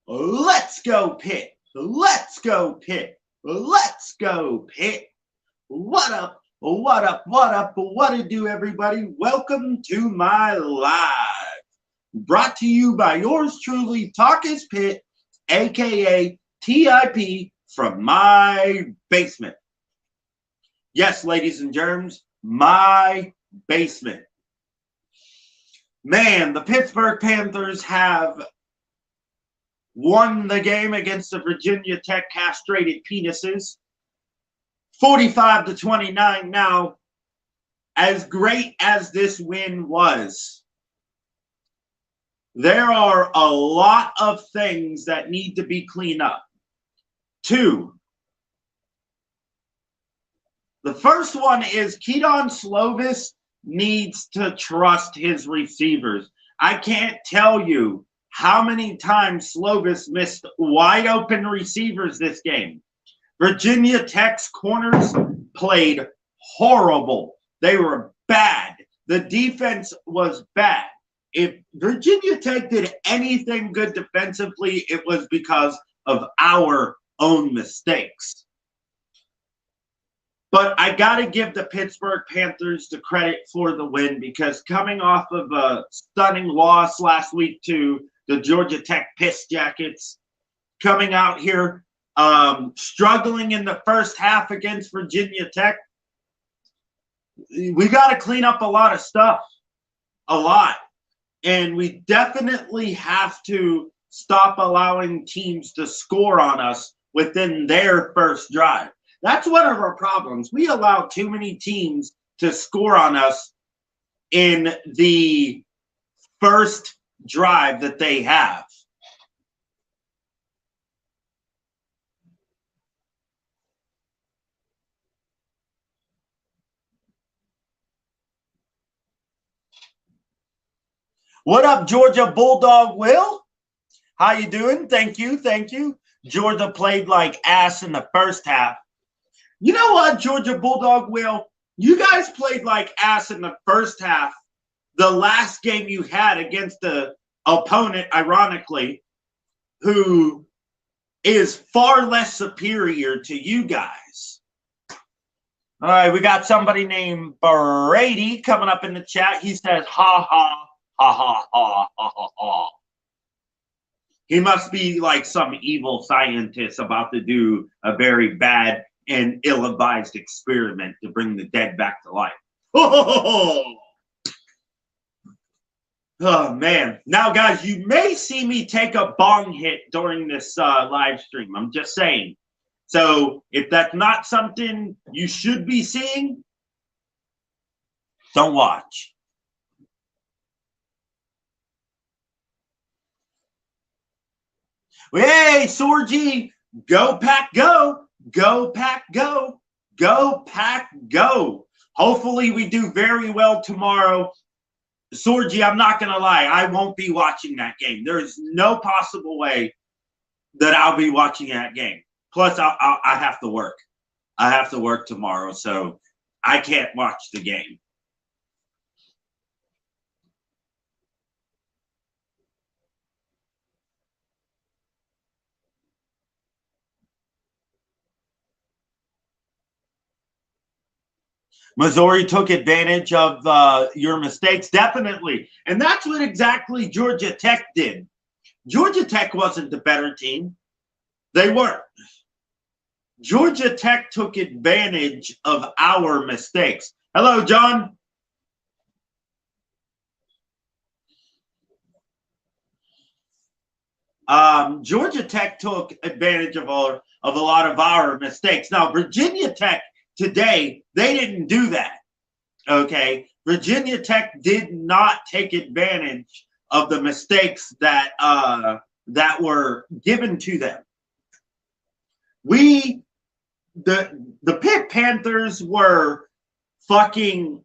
Let's go, Pitt. Let's go, Pitt. Let's go, Pitt. What up? What up? What up? What to do, everybody? Welcome to my live. Brought to you by yours truly, TALK-IS-PITT, aka TIP, from my basement. Yes, ladies and germs, my basement. Man, the Pittsburgh Panthers have won the game against the Virginia Tech castrated penises, 45-29. Now, as great as this win was, there are a lot of things that need to be cleaned up. Two, the first one is Kedon Slovis needs to trust his receivers. I can't tell you how many times Slovis missed wide open receivers this game. Virginia Tech's corners played horrible. They were bad. The defense was bad. If Virginia Tech did anything good defensively, it was because of our own mistakes. But I got to give the Pittsburgh Panthers the credit for the win, because coming off of a stunning loss last week to the Georgia Tech Piss Jackets, coming out here, struggling in the first half against Virginia Tech, we got to clean up a lot of stuff, a lot. And we definitely have to stop allowing teams to score on us within their first drive. That's one of our problems. We allow too many teams to score on us in the first drive that they have. What up, Georgia Bulldog Will? How you doing? Thank you, thank you. Georgia played like ass in the first half. You know what, Georgia Bulldog Will? You guys played like ass in the first half. The last game you had against the opponent, ironically, who is far less superior to you guys. All right, we got somebody named Brady coming up in the chat. He says, ha, ha, ha, ha, ha, ha, ha, ha. He must be like some evil scientist about to do a very bad and ill-advised experiment to bring the dead back to life. Oh man. Now, guys, you may see me take a bong hit during this live stream. I'm just saying. So if that's not something you should be seeing, don't watch. Hey, Sorgy, go Pack go. Go Pack go. Go Pack go. Hopefully we do very well tomorrow. Sorgy, I'm not going to lie. I won't be watching that game. There's no possible way that I'll be watching that game. Plus, I have to work. I have to work tomorrow, so I can't watch the game. Missouri took advantage of your mistakes, definitely. And that's what exactly Georgia Tech did. Georgia Tech wasn't the better team. They weren't. Georgia Tech took advantage of our mistakes. Hello, John. Georgia Tech took advantage of a lot of our mistakes. Now, Virginia Tech today, they didn't do that, okay? Virginia Tech did not take advantage of the mistakes that that were given to them. The Pitt Panthers were fucking,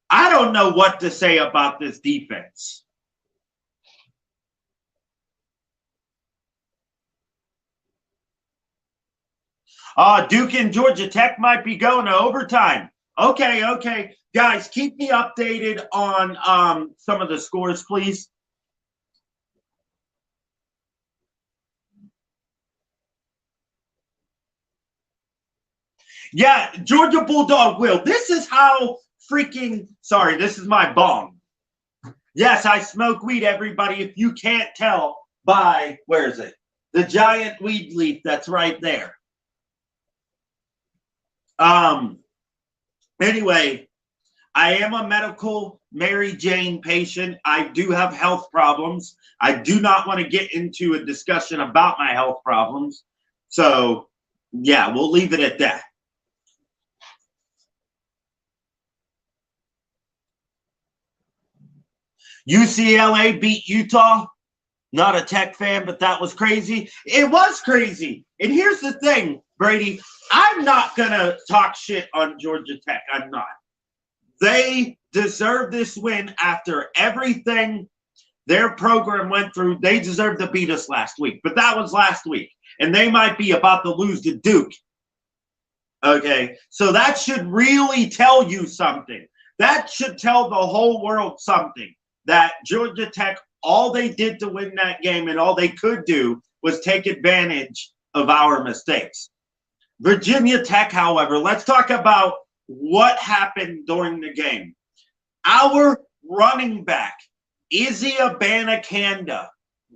I don't know what to say about this defense. Duke and Georgia Tech might be going to overtime. Okay. Guys, keep me updated on some of the scores, please. Yeah, Georgia Bulldog Will. This is how freaking, sorry, this is my bong. Yes, I smoke weed, everybody. If you can't tell by, where is it? The giant weed leaf that's right there. Anyway, I am a medical Mary Jane patient. I do have health problems. I do not want to get into a discussion about my health problems. So, yeah, we'll leave it at that. UCLA beat Utah. Not a Tech fan, but that was crazy. It was crazy. And here's the thing, Brady. I'm not going to talk shit on Georgia Tech. I'm not. They deserve this win after everything their program went through. They deserve to beat us last week. But that was last week. And they might be about to lose to Duke. Okay? So that should really tell you something. That should tell the whole world something. That Georgia Tech, all they did to win that game and all they could do was take advantage of our mistakes. Virginia Tech, however, let's talk about what happened during the game. Our running back, Izzy Abanikanda,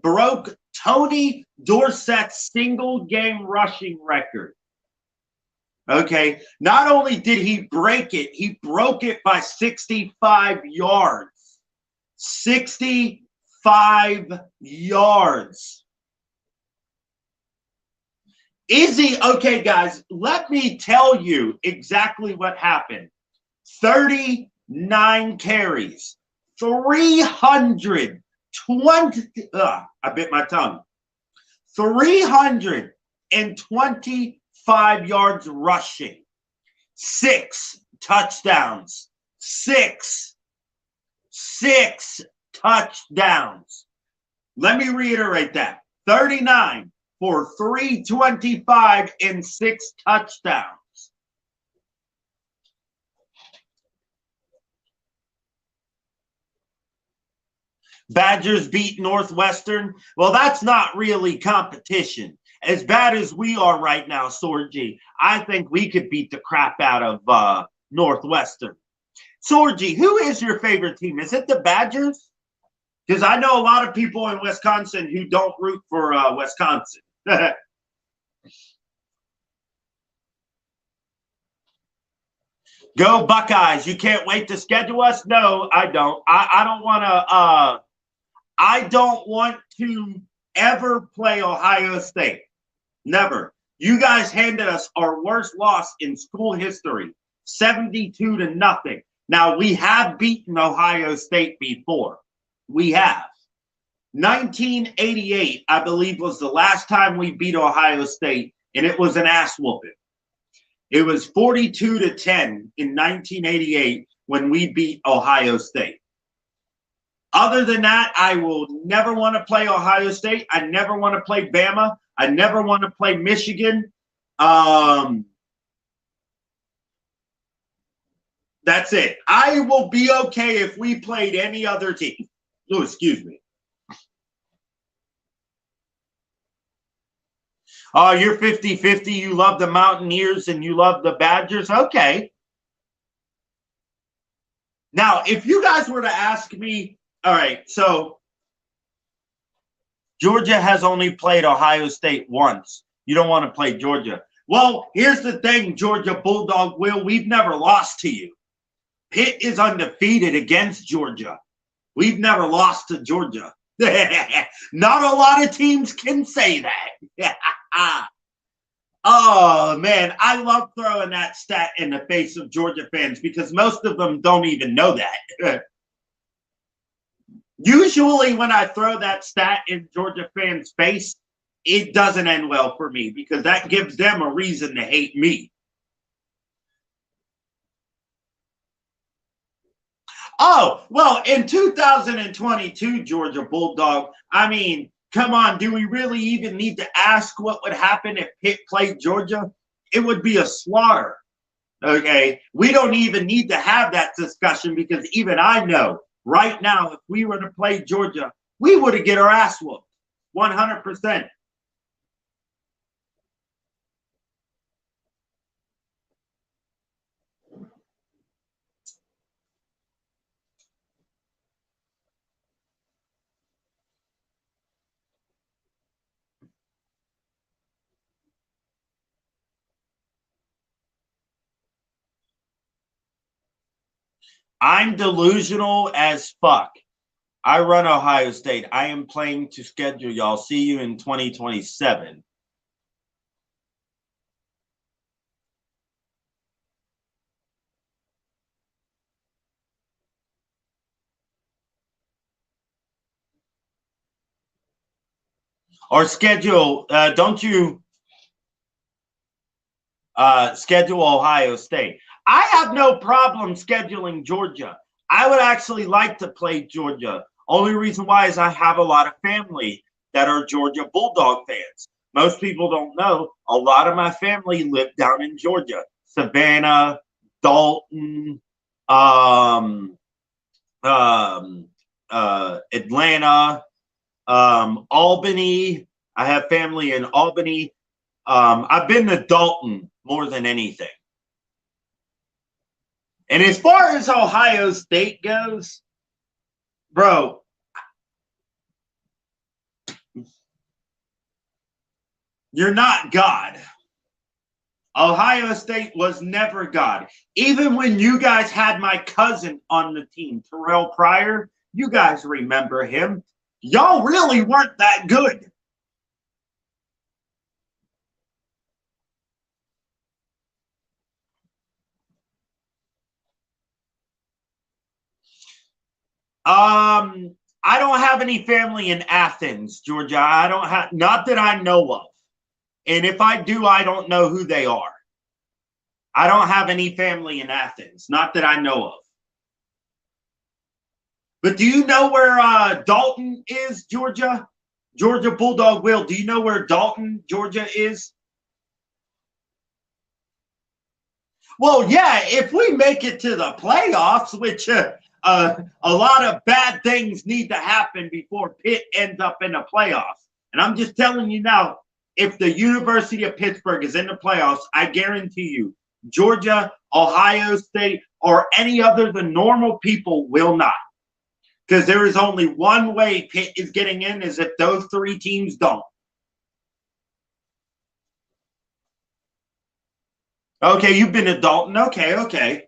broke Tony Dorsett's single game rushing record. Okay, not only did he break it, he broke it by 65 yards. 65 yards. Izzy, okay, guys, let me tell you exactly what happened. 39 carries, 320, I bit my tongue, 325 yards rushing, 6 touchdowns, 6 touchdowns. Let me reiterate that. 39 for 325 and 6 touchdowns. Badgers beat Northwestern. Well, that's not really competition. As bad as we are right now, Sorgi, I think we could beat the crap out of Northwestern. Sorgi, who is your favorite team? Is it the Badgers? Because I know a lot of people in Wisconsin who don't root for Wisconsin. Go Buckeyes. You can't wait to schedule us? No, I don't. I don't want to I don't want to ever play Ohio State. Never. You guys handed us our worst loss in school history, 72-0. Now, we have beaten Ohio State before. We have. 1988, I believe, was the last time we beat Ohio State, and it was an ass whooping. It was 42-10 in 1988 when we beat Ohio State. Other than that, I will never want to play Ohio State. I never want to play Bama. I never want to play Michigan. That's it. I will be okay if we played any other team. Oh, excuse me. Oh, you're 50-50. You love the Mountaineers and you love the Badgers. Okay. Now, if you guys were to ask me, all right, so Georgia has only played Ohio State once. You don't want to play Georgia. Well, here's the thing, Georgia Bulldog Will. We've never lost to you. Pitt is undefeated against Georgia. We've never lost to Georgia. Not a lot of teams can say that. Oh, man, I love throwing that stat in the face of Georgia fans because most of them don't even know that. Usually when I throw that stat in Georgia fans' face, it doesn't end well for me because that gives them a reason to hate me. Oh, well, in 2022, Georgia Bulldog, I mean, come on, do we really even need to ask what would happen if Pitt played Georgia? It would be a slaughter. Okay, we don't even need to have that discussion because even I know right now, if we were to play Georgia, we would have get our ass whooped, 100%. I'm delusional as fuck. I run Ohio State. I am playing to schedule, y'all. See you in 2027. Or schedule, don't you schedule Ohio State? I have no problem scheduling Georgia. I would actually like to play Georgia. Only reason why is I have a lot of family that are Georgia Bulldog fans. Most people don't know a lot of my family live down in Georgia, Savannah, Dalton, um, um, Atlanta, Albany. I have family in Albany. I've been to Dalton more than anything. And as far as Ohio State goes, bro, you're not God. Ohio State was never God. Even when you guys had my cousin on the team, Terrell Pryor, you guys remember him. Y'all really weren't that good. I don't have any family in Athens, Georgia. I don't have, not that I know of. And if I do, I don't know who they are. I don't have any family in Athens, not that I know of. But do you know where Dalton is, Georgia? Georgia Bulldog Will, do you know where Dalton, Georgia is? Well, yeah, if we make it to the playoffs, which a lot of bad things need to happen before Pitt ends up in the playoffs. And I'm just telling you now, if the University of Pittsburgh is in the playoffs, I guarantee you, Georgia, Ohio State, or any other than normal people will not. Because there is only one way Pitt is getting in is if those three teams don't. Okay, you've been to Dalton. Okay.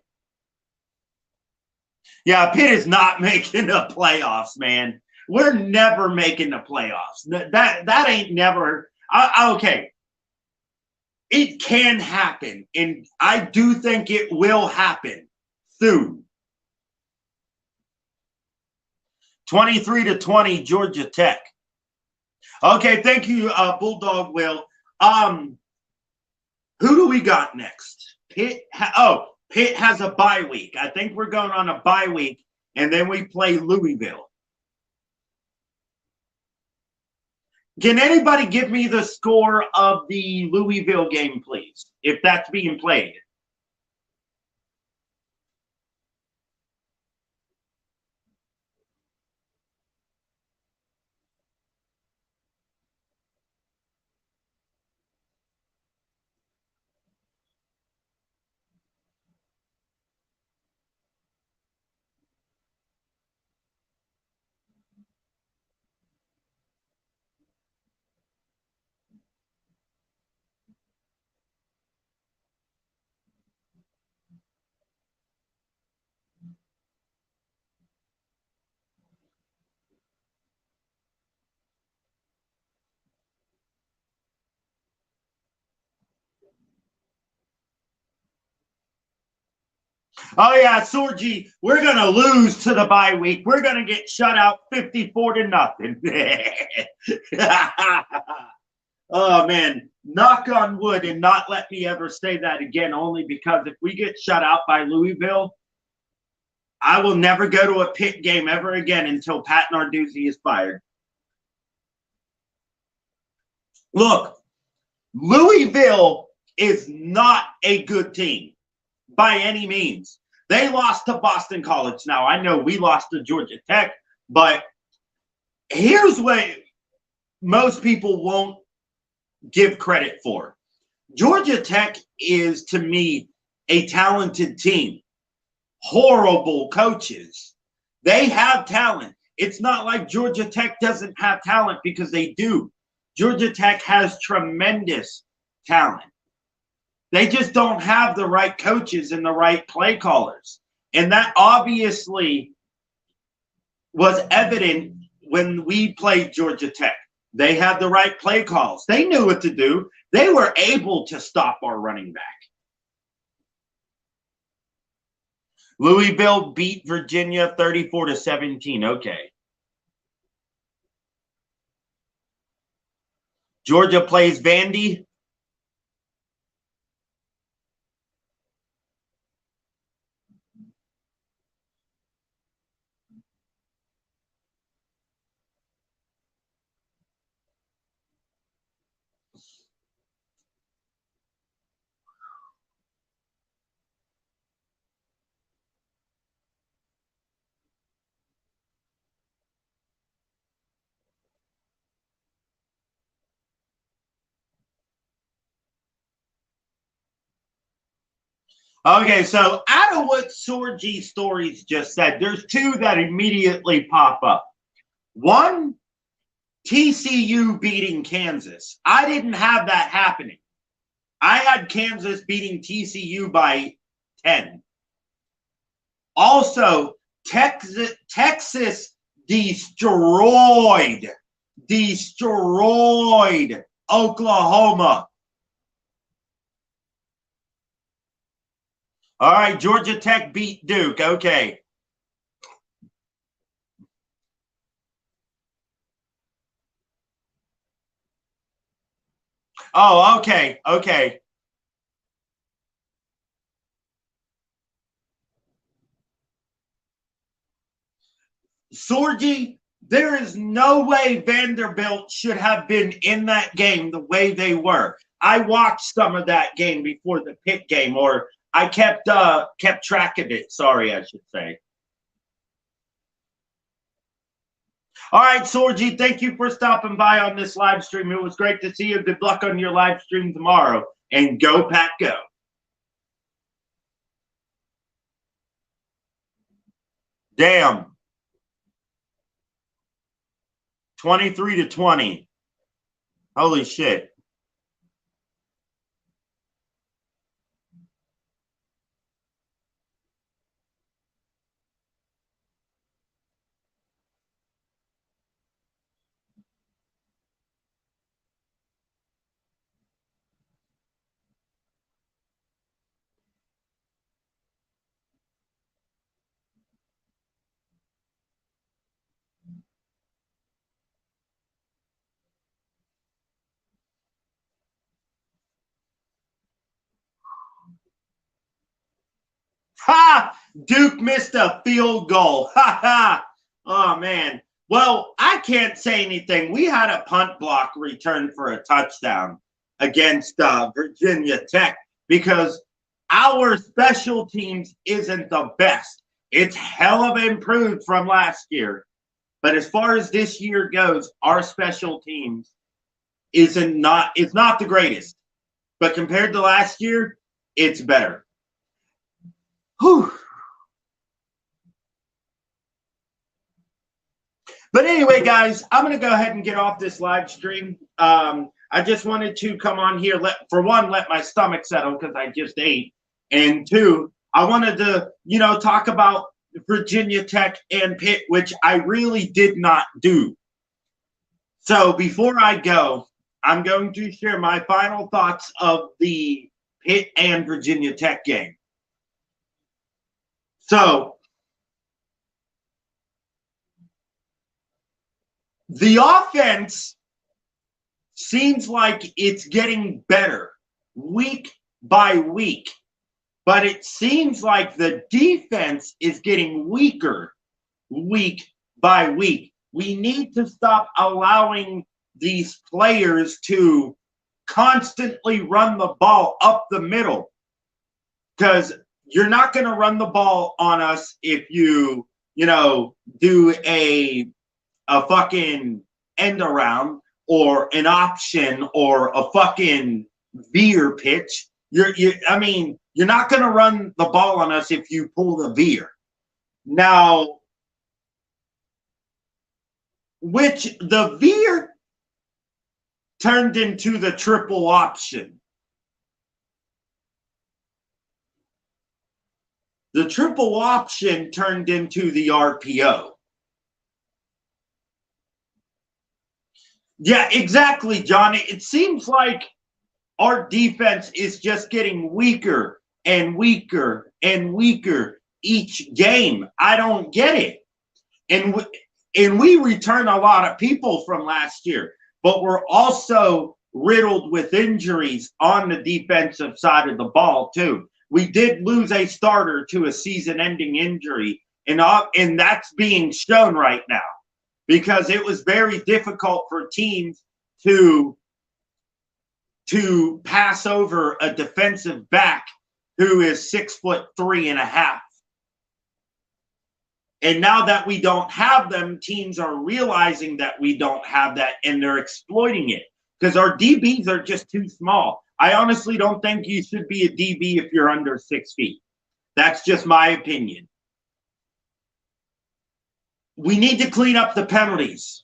Yeah, Pitt is not making the playoffs, man. We're never making the playoffs. That ain't never. Okay, it can happen, and I do think it will happen soon. 23-20, Georgia Tech. Okay, thank you, Bulldog Will. Who do we got next? Pitt. Pitt has a bye week. I think we're going on a bye week, and then we play Louisville. Can anybody give me the score of the Louisville game, please, if that's being played? Oh yeah, Sorgi, we're gonna lose to the bye week. We're gonna get shut out 54-0. Oh man, knock on wood and not let me ever say that again, only because if we get shut out by Louisville, I will never go to a Pitt game ever again until Pat Narduzzi is fired. Look, Louisville is not a good team. by any means. They lost to Boston College. Now, I know we lost to Georgia Tech, but here's what most people won't give credit for. Georgia Tech is, to me, a talented team. Horrible coaches. They have talent. It's not like Georgia Tech doesn't have talent, because they do. Georgia Tech has tremendous talent. They just don't have the right coaches and the right play callers. And that obviously was evident when we played Georgia Tech. They had the right play calls. They knew what to do. They were able to stop our running back. Louisville beat Virginia 34-17. Okay. Georgia plays Vandy. Okay, so out of what Sorgi Stories just said, there's two that immediately pop up. One, TCU beating Kansas. I didn't have that happening. I had Kansas beating TCU by 10. Also, Texas destroyed Oklahoma. All right, Georgia Tech beat Duke. Okay. Oh, okay. Okay. Sorgi, there is no way Vanderbilt should have been in that game the way they were. I watched some of that game before the Pitt game, or I kept track of it. Sorry, I should say. All right, Sorgi, thank you for stopping by on this live stream. It was great to see you. Good luck on your live stream tomorrow. And go, Pack, go. Damn. 23-20. Holy shit. Ha! Duke missed a field goal. Ha ha! Oh, man. Well, I can't say anything. We had a punt block return for a touchdown against Virginia Tech because our special teams isn't the best. It's hell of improved from last year. But as far as this year goes, our special teams it's not the greatest. But compared to last year, it's better. Whew. But anyway, guys, I'm going to go ahead and get off this live stream. I just wanted to come on here, let my stomach settle because I just ate. And two, I wanted to, talk about Virginia Tech and Pitt, which I really did not do. So before I go, I'm going to share my final thoughts of the Pitt and Virginia Tech game. So the offense seems like it's getting better week by week, but it seems like the defense is getting weaker week by week. We need to stop allowing these players to constantly run the ball up the middle because you're not going to run the ball on us if you, do a fucking end around or an option or a fucking veer pitch. You're not going to run the ball on us if you pull the veer. Now, which the veer turned into the triple option. The triple option turned into the RPO. Yeah, exactly, Johnny. It seems like our defense is just getting weaker and weaker and weaker each game. I don't get it. And we return a lot of people from last year, but we're also riddled with injuries on the defensive side of the ball too. We did lose a starter to a season-ending injury, and that's being shown right now because it was very difficult for teams to pass over a defensive back who is 6'3.5". And now that we don't have them, teams are realizing that we don't have that, and they're exploiting it because our DBs are just too small. I honestly don't think you should be a DB if you're under 6 feet. That's just my opinion. We need to clean up the penalties.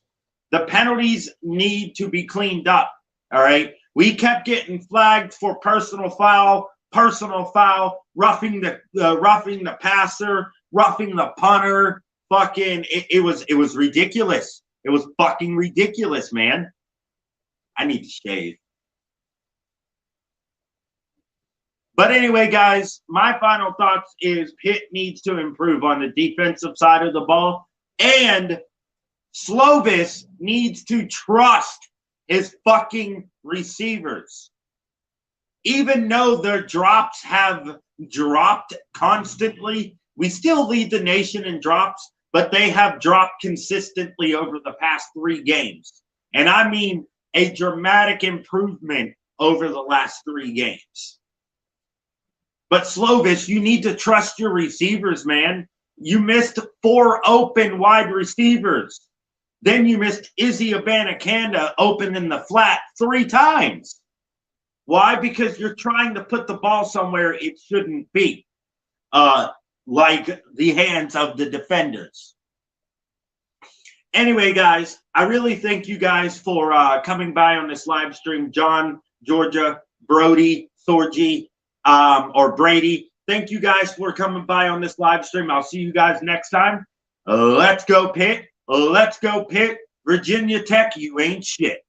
The penalties need to be cleaned up, all right? We kept getting flagged for personal foul, roughing the passer, roughing the punter. Fucking, it was ridiculous. It was fucking ridiculous, man. I need to shave. But anyway, guys, my final thoughts is Pitt needs to improve on the defensive side of the ball, and Slovis needs to trust his fucking receivers. Even though their drops have dropped constantly, we still lead the nation in drops, but they have dropped consistently over the past 3 games. And I mean a dramatic improvement over the last 3 games. But Slovis, you need to trust your receivers, man. You missed 4 open wide receivers. Then you missed Izzy Abanikanda open in the flat 3 times. Why? Because you're trying to put the ball somewhere it shouldn't be, like the hands of the defenders. Anyway, guys, I really thank you guys for coming by on this live stream. John, Georgia, Brody, Sorgi, or Brady. Thank you guys for coming by on this live stream. I'll see you guys next time. Let's go, Pitt. Let's go, Pitt. Virginia Tech, you ain't shit.